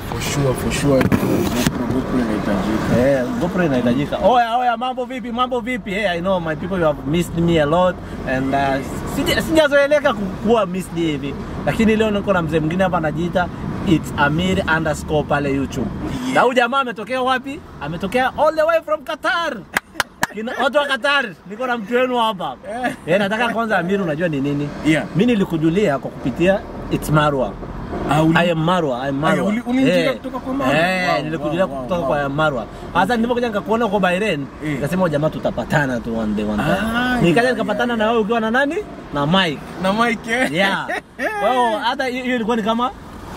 For sure GoPro inahitajika. GoPro inahitajika. Oya, mambo vipi? Hey, I know my people, you have missed me a lot and sijazoeleka kuwa missed hivi. Lakini leo niko na mzee mwingine hapa anajiita It's Amir _ pale YouTube. Na huyu jamaa ametokea wapi? Ametokea all the way from Qatar. Watu wa Qatar, niko na mtu wenu hapa. Nataka kwanza Amir, unajua ni nini? Mimi nilikujulia kwa kupitia It's Marwa. I am Marwa. Ulinijua kutoka kwa Marwa? Nilikujulia kutoka kwa Marwa. Sasa nilipokuja nikakuona kwa Bahrain, nikasema jamaa tutapatana tu one day. Nikaja nikapatana na wewe ukiwa na nani? Na Mike. Hata hiyo ilikuwa ni kama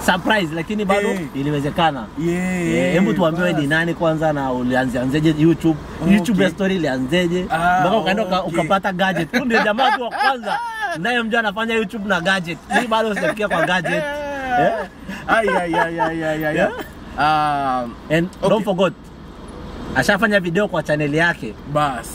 surprise, lakini bado iliwezekana. Hebu tuambie ni nani kwanza na ulianzaje YouTube? YouTube story ilianzaje? Mpaka ukaenda ukapata gadget. Ndio jamaa tu wa kwanza naye mjua anafanya YouTube na gadget. Mimi bado sijafikia kwa gadget. And don't forget, ashafanya video kwa channel yake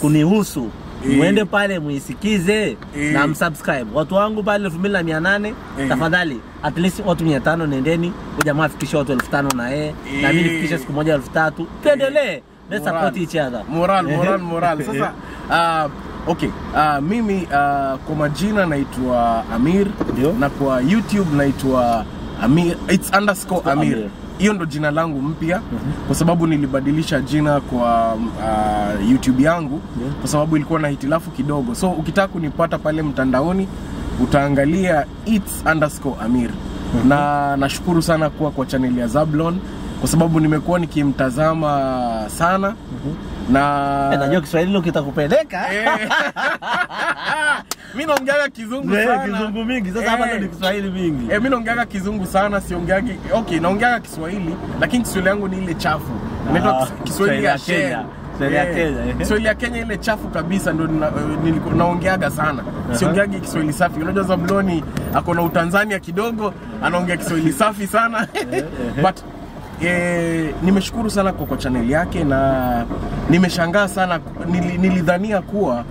kunihusu. Muende pale muisikize na msubscribe. Watu wangu pale 2800, tafadhali at least watu 500 nendeni. Jamaa afikishe watu 5000 na na mimi nifikishe siku moja 3000. Tuendelee. Let's support each other. Moral. Sasa mimi kwa majina naitwa Amir na kwa YouTube naitwa Amir It's _Amir. Hiyo ndo jina langu mpya kwa sababu nilibadilisha jina kwa YouTube yangu kwa sababu ilikuwa na hitilafu kidogo. So ukitaka kunipata pale mtandaoni utaangalia It's _Amir. Na nashukuru sana kuwa kwa channel ya Zablon kwa sababu nimekuwa nikimtazama sana. Na najua Kiswahili leo kitakupeleka. Mimi naongea kizungu sana. Kizungu mingi. Sasa hapa ndo ni Kiswahili mingi. Mimi naongea kizungu sana, siongeagi. Naongea Kiswahili, lakini Kiswahili yangu ni ile chafu. Inaitwa Kiswahili ya Kenya. Kiswahili ya Kenya ile chafu kabisa ndo naongeaga sana. Siongeagi Kiswahili safi. Unajua Zabloni ako na Utanzania kidogo, anaongea Kiswahili safi sana. But nimeshukuru sana kwa channel yake na nimeshangaa sana. Nilidhania kuwa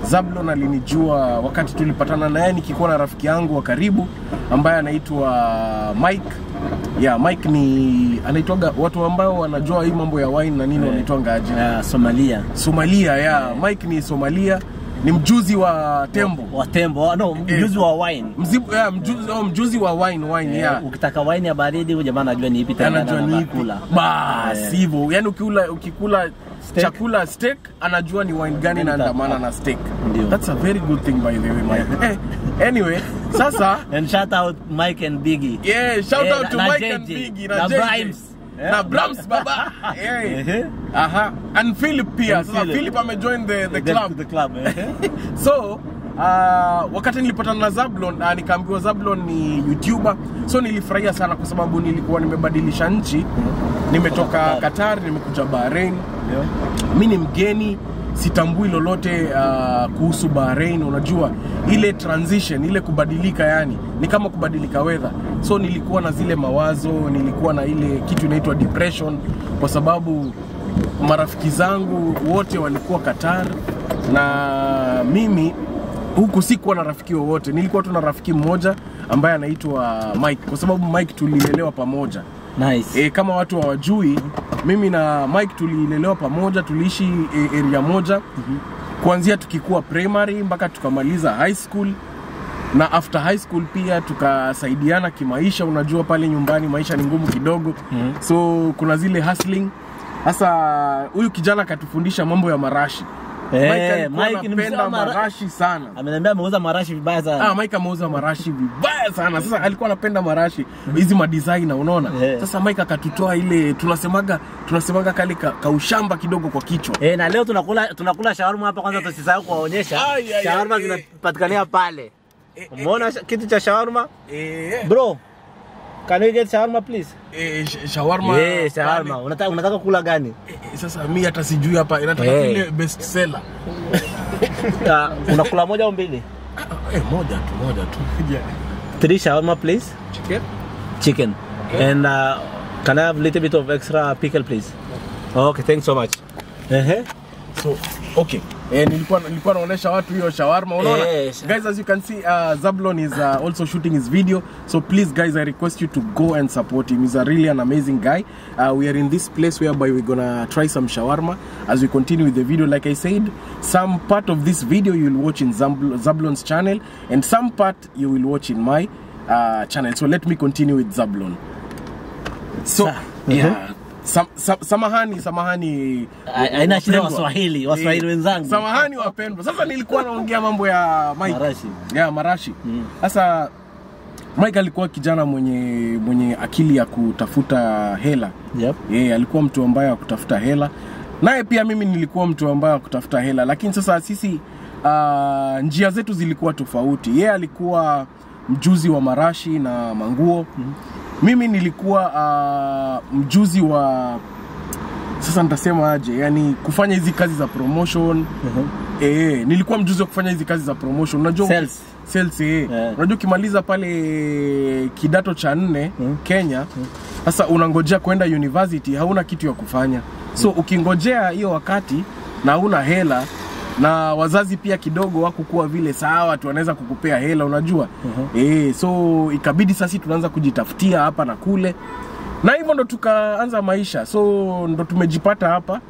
Zablon alinijua wakati tulipatana na yeye nikikuwa na rafiki yangu wa karibu ambaye anaitwa Mike. Mike ni anaitwa watu ambao wanajua hii mambo ya wine na nini wanaitwa ngaje? Somalia. Mike ni Somalia. Ni mjuzi wa tembo. Mjuzi wa wine. Mjuzi wa wine. Ukitaka wine ya baridi huyo jamaa anajua ni ipi tena anakula. Basi hivyo. Yaani ukikula chakula steak anajua ni wine gani inaandamana na steak. That's a very good thing by the way, Mike. Anyway, sasa and shout out Mike and Biggie. Shout out to Mike and Biggie na Brahms. Na Brahms baba. And Philip pia. So Philip amejoin the club. So wakati nilipatana na Zablon, nikaambiwa Zablon ni YouTuber. So nilifurahia sana kwa sababu nilikuwa nimebadilisha nchi. Nimetoka Qatar, nimekuja Bahrain. Mimi ni mgeni, sitambui lolote kuhusu Bahrain. Unajua ile transition, ile kubadilika, yani ni kama kubadilika weather. So nilikuwa na zile mawazo, nilikuwa na ile kitu inaitwa depression kwa sababu marafiki zangu wote walikuwa Qatar na mimi huku sikuwa na rafiki wote. Nilikuwa tu na rafiki mmoja ambaye anaitwa Mike kwa sababu Mike tulilelewa pamoja. Nice. Kama watu hawajui, mimi na Mike tulilelewa pamoja, tuliishi area moja. Kuanzia tukikuwa primary mpaka tukamaliza high school. Na after high school pia tukasaidiana kimaisha. Unajua pale nyumbani maisha ni ngumu kidogo. So kuna zile hustling. Sasa huyu kijana katufundisha mambo ya marashi. Mike anapenda marashi sana. Ameniambia ameuza marashi vibaya sana. Mike ameuza marashi vibaya sana. Sasa alikuwa anapenda marashi hizi madesigner, unaona? Sasa Mike akatutoa ile tunasemaga kale ka ushamba kidogo kwa kichwa. Na leo tunakula shawarma hapa. Kwanza tusisahau kuwaonyesha shawarma zinapatikania pale. Umeona kitu cha shawarma? Bro, can you get shawarma please? Shawarma. Shawarma. Unataka kula gani? Sasa mimi hata sijui hapa. Nataka ile best seller. Unakula moja au mbili? Moja tu. 3 shawarma please. Chicken. Okay. And can I have a little bit of extra pickle please? Okay, thanks so much. So, okay. nilikuwa naonesha watu hiyo shawarma, unaona. Guys, as you can see, Zablon is also shooting his video, so please guys, I request you to go and support him. He's really an amazing guy. We are in this place whereby we're gonna try some shawarma as we continue with the video. Like I said, some part of this video you will watch in Zablon's channel, and some part you will watch in my channel. So let me continue with Zablon. So yeah, samahani aina shida Waswahili wenzangu. Samahani wapendwa. Sasa nilikuwa naongea mambo ya Mike. Marashi. Sasa Mike alikuwa kijana mwenye akili ya kutafuta hela. Alikuwa mtu ambaye wa kutafuta hela. Naye pia mimi nilikuwa mtu ambaye wa kutafuta hela, lakini sasa sisi njia zetu zilikuwa tofauti. Yeye alikuwa mjuzi wa marashi na manguo. Mimi nilikuwa mjuzi wa, sasa nitasema aje, yani kufanya hizi kazi za promotion. Nilikuwa mjuzi wa kufanya hizi kazi za promotion. Unajua sales. Unajua kimaliza pale kidato cha 4 Kenya, sasa unangojea kwenda university, hauna kitu ya kufanya. So ukingojea hiyo wakati na huna hela, na wazazi pia kidogo wakukuwa vile sawa tu wanaweza kukupea hela, unajua. So ikabidi sasa tunaanza kujitafutia hapa na kule, na hivyo ndo tukaanza maisha. So ndo tumejipata hapa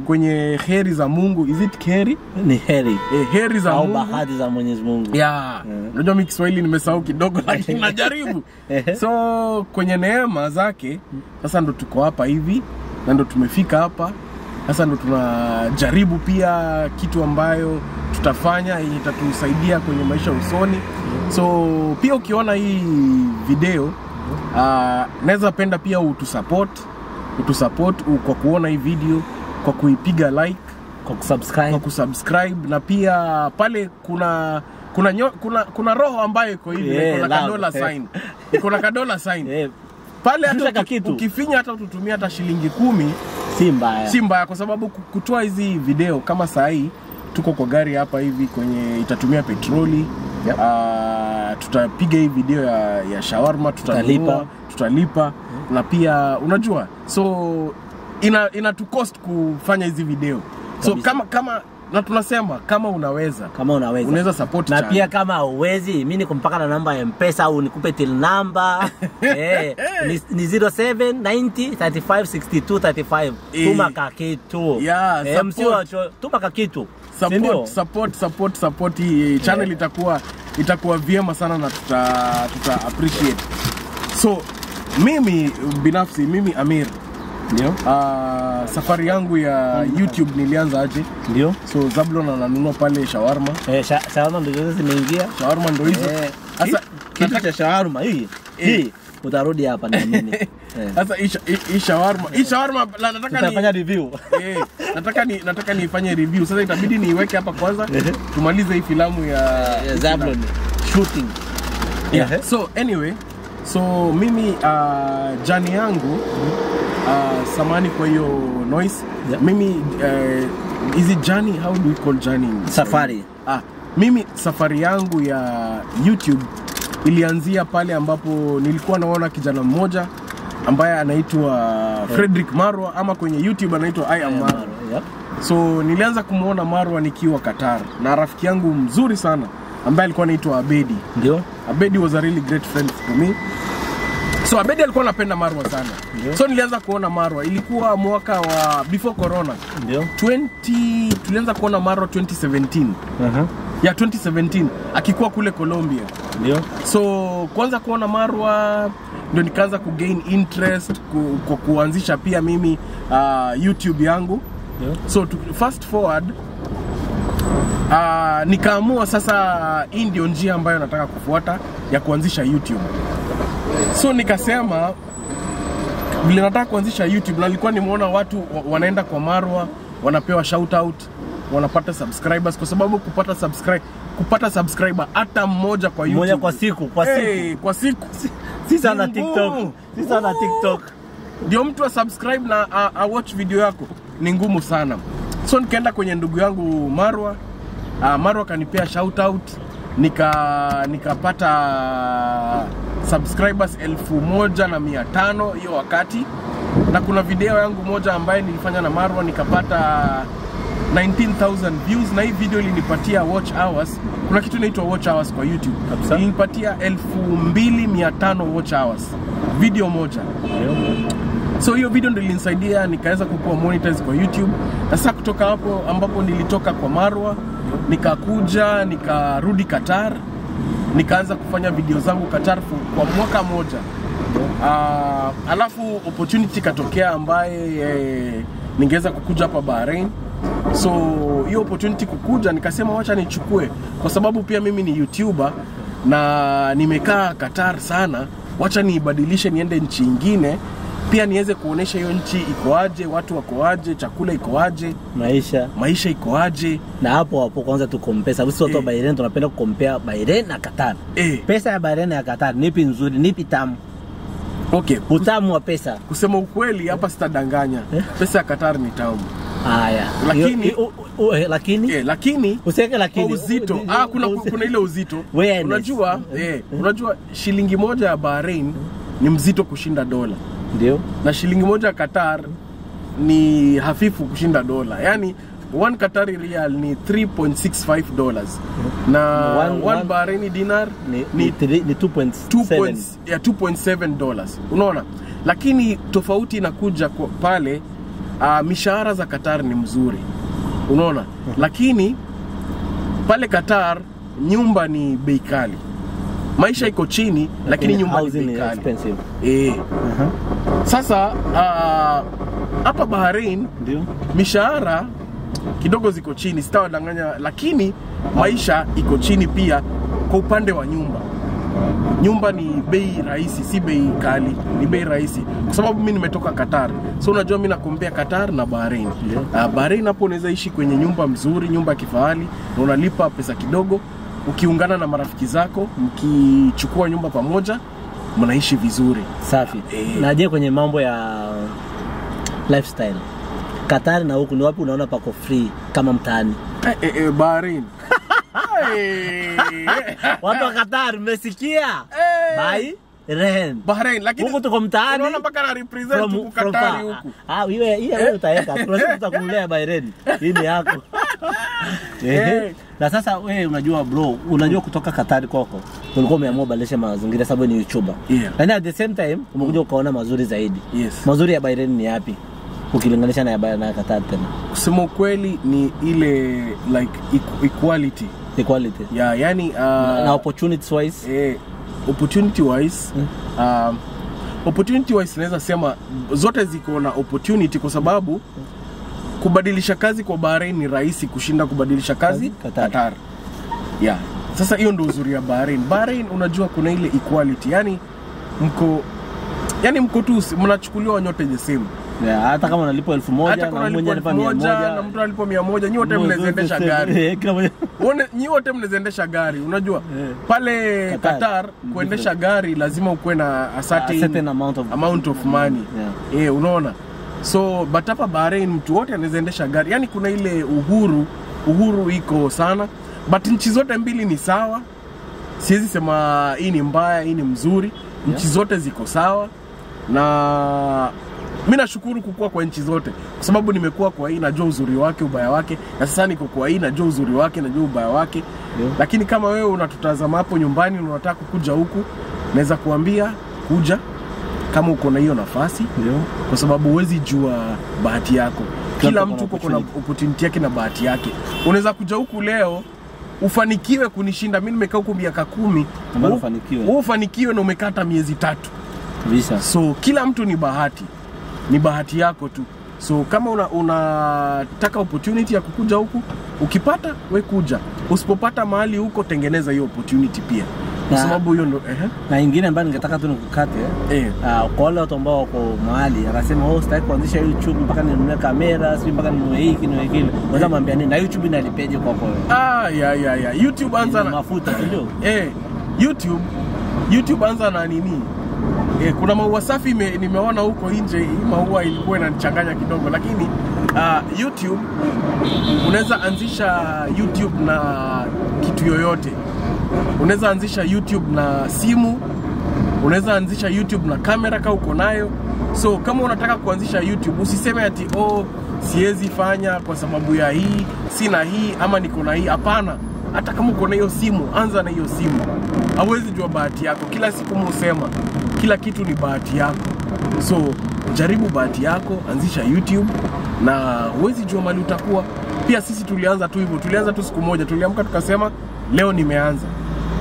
kwenye heri za Mungu. Is it heri? Ni heri. Heri za Mungu. Au bahati za Mwenyezi Mungu. Unajua mimi Kiswahili nimesahau kidogo, lakini najaribu. So kwenye neema zake sasa ndo tuko hapa hivi, na ndo tumefika hapa. Sasa ndo tunajaribu pia kitu ambayo tutafanya itatusaidia kwenye maisha usoni. So pia ukiona hii video, naweza penda pia utusupport kwa kuona hii video, kwa kuipiga like, kwa kusubscribe, na pia pale kuna roho ambayo iko hivi, kuna kadola sign. Kuna kadola sign. Pale hata ukifinya hata ututumia hata shilingi 10 si mbaya, kwa sababu kutoa hizi video kama saa hii tuko kwa gari hapa hivi kwenye itatumia petroli. Tutapiga hii video ya shawarma, tutalipa na pia unajua, so ina to cost kufanya hizi video. So kama na tunasema kama unaweza unaweza support na pia kama uwezi, mimi niko mpaka na namba ya M-Pesa au nikupe till number. Ni 0790356235. Tuma kakitu. Tuma kakitu. Support hii channel itakuwa vyema sana, na tuta appreciate. So mimi binafsi, mimi Amir, ndio safari yangu ya YouTube nilianza aje? Ndio. So Zablon ananunua pale shawarma. Shawarma ndio zimeingia. Shawarma ndio hizo. Sasa kitu cha shawarma hii utarudi hapa na mimi. Sasa hii shawarma nataka nifanye review. Nataka nifanye review. Sasa itabidi niiweke hapa kwanza tumalize hii filamu ya Zablon shooting. So anyway, so mimi jani yangu, samani kwa hiyo noise. Mimi is it journey? How do we call journey? Safari. Mimi safari yangu ya YouTube ilianzia pale ambapo nilikuwa naona kijana mmoja ambaye anaitwa Frederick Marwa, ama kwenye YouTube anaitwa I am Marwa. So nilianza kumuona Marwa nikiwa Qatar na rafiki yangu mzuri sana ambaye alikuwa anaitwa Abedi. Ndio. Abedi was a really great friend to me. So Abedi alikuwa anapenda Marwa sana. So nilianza kuona Marwa, ilikuwa mwaka wa before corona. Ndio. Tulianza kuona Marwa 2017. Ya 2017 akikuwa kule Colombia. Ndio. So kwanza kuona Marwa ndio nikaanza kugain interest kwa kuanzisha pia mimi YouTube yangu. So to fast forward, nikaamua sasa hii ndio njia ambayo nataka kufuata ya kuanzisha YouTube. So nikasema vile nataka kuanzisha YouTube, na nilikuwa nimeona watu wanaenda kwa Marwa wanapewa shout out, wanapata subscribers, kwa sababu kupata subscriber hata mmoja kwa YouTube, mmoja kwa siku si sana TikTok. Ndio mtu wa subscribe na watch video yako ni ngumu sana. So nikaenda kwenye ndugu yangu Marwa, Marwa kanipea shout out, nikapata subscribers 1500 hiyo wakati. Na kuna video yangu moja ambaye nilifanya na Marwa nikapata 19,000 views, na hii video ilinipatia watch hours. Kuna kitu inaitwa watch hours kwa YouTube. Ilinipatia 2,500 watch hours video moja. So hiyo video ndio ilinisaidia nikaweza kukua monetize kwa YouTube. Na sasa kutoka hapo ambapo nilitoka kwa Marwa, nikakuja nikarudi Qatar, nikaanza kufanya video zangu Qatar kwa mwaka moja. Alafu opportunity katokea ambaye ningeweza kukuja hapa Bahrain. So hiyo opportunity kukuja, nikasema wacha nichukue, kwa sababu pia mimi ni YouTuber na nimekaa Qatar sana, wacha nibadilishe niende nchi nyingine pia niweze kuonesha hiyo nchi iko aje, watu wako aje, chakula iko aje, maisha iko aje. Na hapo kwanza tu compare, sababu sisi watu wa Bahrain tunapenda kucompare Bahrain na Qatar. Pesa ya Bahrain na Qatar nipi nzuri, nipi tamu? Okay, utamu wa pesa. Kusema ukweli hapa sitadanganya. Pesa ya Qatar ni tamu. Haya. Lakini useke lakini kwa uzito. Kuna ile uzito. Unajua shilingi moja ya Bahrain ni mzito kushinda dola. Ndio. Na shilingi moja ya Qatar ni hafifu kushinda dola. Yani 1 Qatari riyal ni $3.65 na 1 Bahraini dinar ni 2.7. Unaona? Lakini tofauti inakuja pale mishahara za Qatar ni mzuri. Unaona? Lakini pale Qatar nyumba ni bei kali. Maisha iko chini lakini nyumba ni bei kali. Sasa hapa Bahrain ndio mishahara kidogo ziko chini, sitawadanganya, lakini maisha iko chini pia kwa upande wa nyumba. Nyumba ni bei rahisi, si bei kali, ni bei rahisi. Kwa sababu mimi nimetoka Qatar. So unajua mimi nakombea Qatar na Bahrain. Bahrain hapo unaweza ishi kwenye nyumba mzuri, nyumba kifahari, na unalipa pesa kidogo. Ukiungana na marafiki zako, mkichukua nyumba pamoja, mnaishi vizuri. Safi. Na je, kwenye mambo ya lifestyle, Qatar na huku ni wapi unaona pako free kama mtaani? Bahrain. Watu wa Qatar mmesikia? Bahrain, lakini huko tuko mtaani. Unaona mpaka na represent huko Qatar huko. Wewe utaweka. Tunasema tutakulea Bahrain. Hii ni yako. Na sasa wewe unajua bro, unajua kutoka Qatar kwako ulikuwa umeamua badilisha mazingira sababu ni YouTuber. And at the same time umekuja ukaona mazuri zaidi. Mazuri ya Bahrain ni yapi ukilinganisha na ya Qatar tena? Kusema ukweli ni ile like equality. Yani na opportunity wise. Opportunity wise naweza sema zote ziko na opportunity, kwa sababu kubadilisha kazi kwa Bahrain ni rahisi kushinda kubadilisha kazi Qatar. Sasa hiyo ndio uzuri ya Bahrain. Bahrain unajua kuna ile equality. Yani mko tu mnachukuliwa nyote the same. Hata kama unalipa 1,000 na mmoja analipa 100 na mtu analipa 100, nyote mnaendesha gari. Nyinyi wote mnaendesha gari. Unajua pale Qatar kuendesha gari lazima ukue na a certain amount of money. Unaona? So but hapa Bahrain mtu wote anaendesha gari. Yani kuna ile uhuru iko sana. But nchi zote mbili ni sawa. Siwezi sema hii ni mbaya, hii ni mzuri. Nchi zote ziko sawa. Na mimi nashukuru kukua kwa nchi zote, kwa sababu nimekuwa kwa hii najua uzuri wake, ubaya wake, na sasa niko kwa hii najua uzuri wake, najua ubaya wake. Lakini kama wewe unatutazama hapo nyumbani na unataka kuja huku, naweza kuambia kuja kama uko na hiyo nafasi. Kwa sababu huwezi jua bahati yako. Kila mtu uko na opportunity yake na bahati yake. Unaweza kuja huku leo ufanikiwe kunishinda. Mimi nimekaa huku miaka 10, ufanikiwe na umekata miezi 3. So kila mtu ni bahati. Ni bahati yako tu. So kama unataka opportunity ya kukuja huku, ukipata we kuja. Usipopata mahali huko, tengeneza hiyo opportunity pia. Kwa sababu hiyo ndo na nyingine ambayo ningetaka tu nikukate kwa wale watu ambao wako mahali anasema sitaki kuanzisha YouTube mpaka ninunue kamera, si mpaka ninunue hiki na kile. Unaweza mwambia nini? Na YouTube inalipeje kwako wewe? YouTube anza na mafuta, ndio. YouTube anza na nini? Kuna maua safi nimeona huko nje. Hii maua ilikuwa inanichanganya kidogo, lakini YouTube unaweza anzisha YouTube na kitu yoyote. Unaweza anzisha YouTube na simu, Unaweza anzisha YouTube na kamera kama uko nayo. So kama unataka kuanzisha YouTube, usiseme ati siwezi fanya kwa sababu ya hii, sina hii ama niko na hii. Hapana. Hata kama uko na hiyo simu, anza na hiyo simu. Hauwezi jua bahati yako. Kila siku musema kila kitu ni bahati yako. So jaribu bahati yako, anzisha YouTube na huwezi jua mali utakuwa. Pia sisi tulianza tu hivyo. Tulianza tu siku moja, tuliamka tukasema leo nimeanza.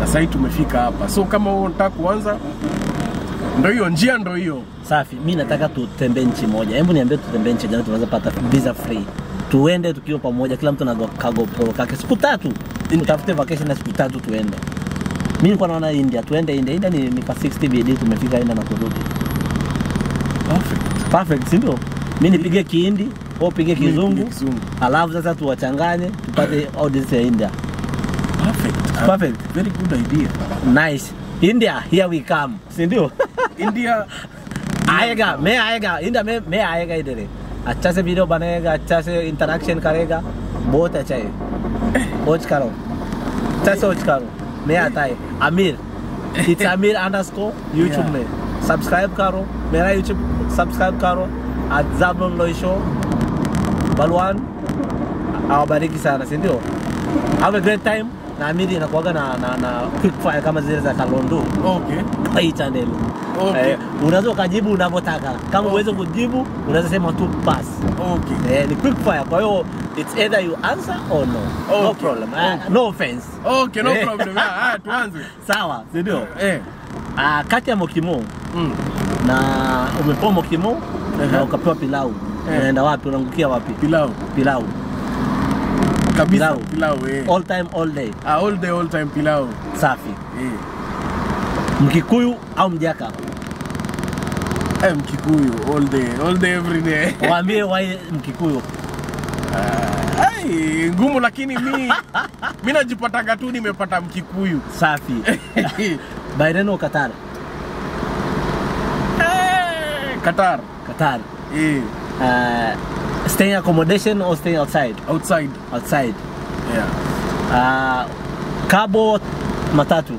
Na sasa tumefika hapa. So kama wewe unataka kuanza, ndio hiyo njia, ndio hiyo. Safi, mimi nataka tutembee nchi moja. Hebu niambie tutembee nchi gani tunaweza pata visa free. Tuende tukiwa pamoja, kila mtu na GoPro kake. Siku 3. Tutafute vacation na siku 3 tuende. Mimi nilikuwa naona India, tuende India. India ni kwa 60 BD tumefika India na kurudi. Perfect, ndio. Mimi nipige Kihindi, wewe upige Kizungu. Alafu sasa tuwachanganye tupate audience ya India. Perfect. Very good idea. Nice. India, here we come. Sindio? India आएगा, मैं आएगा, इंडिया में मैं आएगा इधर। अच्छा से वीडियो बनाएगा, अच्छा से इंटरेक्शन करेगा, बहुत अच्छा है। वॉच करो, अच्छा से वॉच करो। मैं आता है आमिर, इट्स आमिर अंडरस्कोर YouTube में सब्सक्राइब करो, मेरा YouTube सब्सक्राइब करो। Azabon Loisho, Balwan, awabariki sana, si ndio? Have a great time. Na Amiri inakuaga na quick fire kama zile za Kalonzo. Okay. Kwa hii channel. Okay. Unaweza kujibu unavyotaka. Kama uweze kujibu, unaweza sema tu pass. Okay. Ni quick fire. Kwa hiyo it's either you answer or no. Okay. No problem. No offense. Okay, no problem. Tuanze. Sawa, si ndio? Kati ya Mokimo na umepoa Mokimo na ukapewa pilau. Unaenda wapi? Unaangukia wapi? Pilau. Kabisa pilau all time all day. All time pilau. Safi. Mkikuyu au Mjaka? Mkikuyu all day every day. Waambie why Mkikuyu. Ngumu lakini mimi najipata tu nimepata Mkikuyu. Safi. Baireno Qatar. Qatar. Staying accommodation or staying outside? Outside. Yeah. Cabo matatu.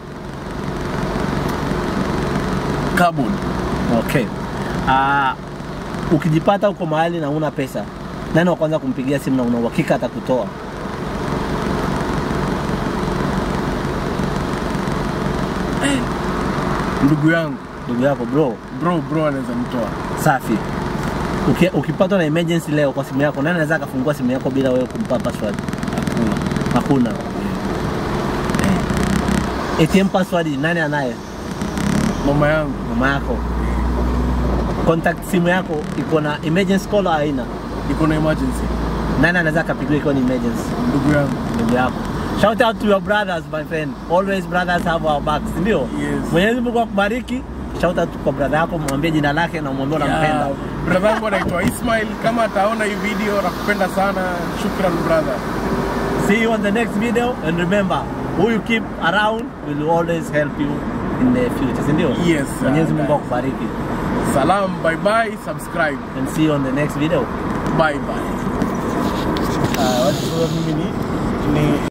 Cabo. Okay. Ukijipata uko mahali na una pesa, nani wa kwanza kumpigia simu na una uhakika atakutoa? Ndugu yako bro anaweza mtoa. Safi. Ukipatwa na emergency leo kwa simu yako, nani anaweza akafungua simu yako bila wewe kumpa password? Hakuna. ATM password nani anaye? Mama yako. Contact simu yako iko na emergency call au haina? Iko na emergency. Nani anaweza akapigia iko na emergency? Ndugu yako. Shout out to your brothers, my friend. Always brothers have our backs, ndio? Yes. Mwenyezi Mungu akubariki. Shout out kwa brother yako, mwambie jina lake na mwambie unampenda. Brother wangu anaitwa Ismail. Kama ataona hii video nakupenda sana. Shukran brother. See you on the next video, and remember, who you keep around will always help you in the future, ndio? Yes. Mwenyezi Mungu akubariki. Salam, bye bye, subscribe and see you on the next video. Bye bye. Watu mimi ni